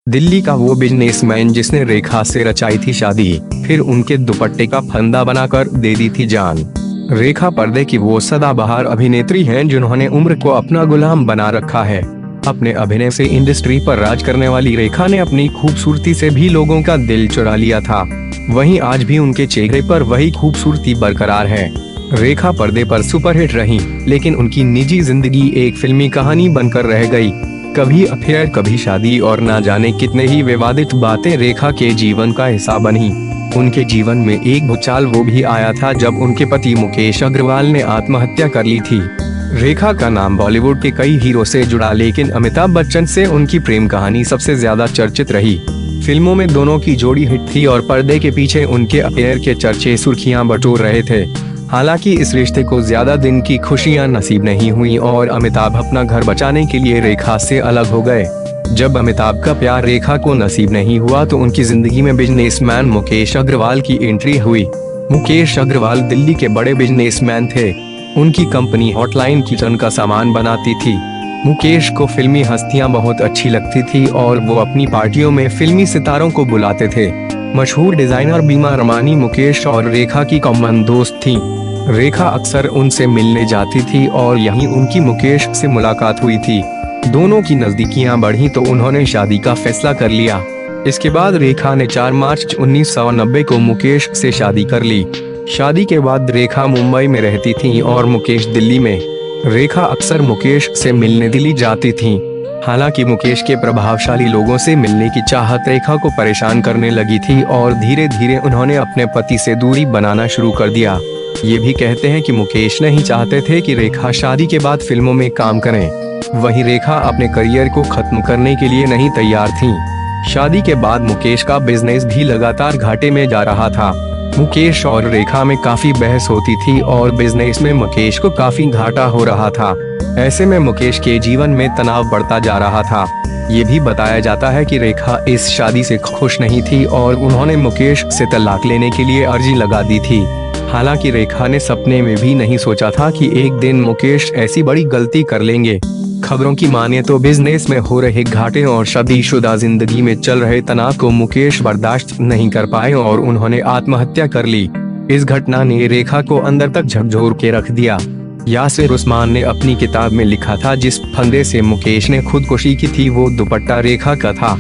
दिल्ली का वो बिजनेसमैन जिसने रेखा से रचाई थी शादी, फिर उनके दुपट्टे का फंदा बनाकर दे दी थी जान। रेखा पर्दे की वो सदाबहार अभिनेत्री हैं जिन्होंने उम्र को अपना गुलाम बना रखा है। अपने अभिनय से इंडस्ट्री पर राज करने वाली रेखा ने अपनी खूबसूरती से भी लोगों का दिल चुरा लिया था। वहीं आज भी उनके चेहरे पर वही खूबसूरती बरकरार है। रेखा पर्दे पर सुपरहिट रहीं, लेकिन उनकी निजी जिंदगी एक फिल्मी कहानी बनकर रह गई। कभी अफेयर, कभी शादी और ना जाने कितने ही विवादित बातें रेखा के जीवन का हिस्सा बनी। उनके जीवन में एक भूचाल वो भी आया था जब उनके पति मुकेश अग्रवाल ने आत्महत्या कर ली थी। रेखा का नाम बॉलीवुड के कई हीरो से जुड़ा, लेकिन अमिताभ बच्चन से उनकी प्रेम कहानी सबसे ज्यादा चर्चित रही। फिल्मों में दोनों की जोड़ी हिट थी और पर्दे के पीछे उनके अफेयर के चर्चे सुर्खियां बटोर रहे थे। हालांकि इस रिश्ते को ज्यादा दिन की खुशियां नसीब नहीं हुई और अमिताभ अपना घर बचाने के लिए रेखा से अलग हो गए। जब अमिताभ का प्यार रेखा को नसीब नहीं हुआ तो उनकी जिंदगी में बिजनेसमैन मुकेश अग्रवाल की एंट्री हुई। मुकेश अग्रवाल दिल्ली के बड़े बिजनेसमैन थे। उनकी कंपनी हॉटलाइन किचन का सामान बनाती थी। मुकेश को फिल्मी हस्तियां बहुत अच्छी लगती थी और वो अपनी पार्टियों में फिल्मी सितारों को बुलाते थे। मशहूर डिजाइनर बीमा रमानी मुकेश और रेखा की कॉमन दोस्त थीं। रेखा अक्सर उनसे मिलने जाती थी और यहीं उनकी मुकेश से मुलाकात हुई थी। दोनों की नजदीकियां बढ़ी तो उन्होंने शादी का फैसला कर लिया। इसके बाद रेखा ने 4 मार्च 1990 को मुकेश से शादी कर ली। शादी के बाद रेखा मुंबई में रहती थीं और मुकेश दिल्ली में। रेखा अक्सर मुकेश से मिलने दिल्ली जाती थीं। हालांकि मुकेश के प्रभावशाली लोगों से मिलने की चाहत रेखा को परेशान करने लगी थी और धीरे धीरे उन्होंने अपने पति से दूरी बनाना शुरू कर दिया। ये भी कहते हैं कि मुकेश नहीं चाहते थे कि रेखा शादी के बाद फिल्मों में काम करें। वहीं रेखा अपने करियर को खत्म करने के लिए नहीं तैयार थीं। शादी के बाद मुकेश का बिजनेस भी लगातार घाटे में जा रहा था। मुकेश और रेखा में काफी बहस होती थी और बिजनेस में मुकेश को काफी घाटा हो रहा था। ऐसे में मुकेश के जीवन में तनाव बढ़ता जा रहा था। ये भी बताया जाता है कि रेखा इस शादी से खुश नहीं थी और उन्होंने मुकेश से तलाक लेने के लिए अर्जी लगा दी थी। हालांकि रेखा ने सपने में भी नहीं सोचा था कि एक दिन मुकेश ऐसी बड़ी गलती कर लेंगे। खबरों की माने तो बिजनेस में हो रहे घाटे और शादीशुदा जिंदगी में चल रहे तनाव को मुकेश बर्दाश्त नहीं कर पाए और उन्होंने आत्महत्या कर ली। इस घटना ने रेखा को अंदर तक झकझोर के रख दिया। यासिर उस्मान ने अपनी किताब में लिखा था, जिस फंदे से मुकेश ने खुदकुशी की थी वो दुपट्टा रेखा का था।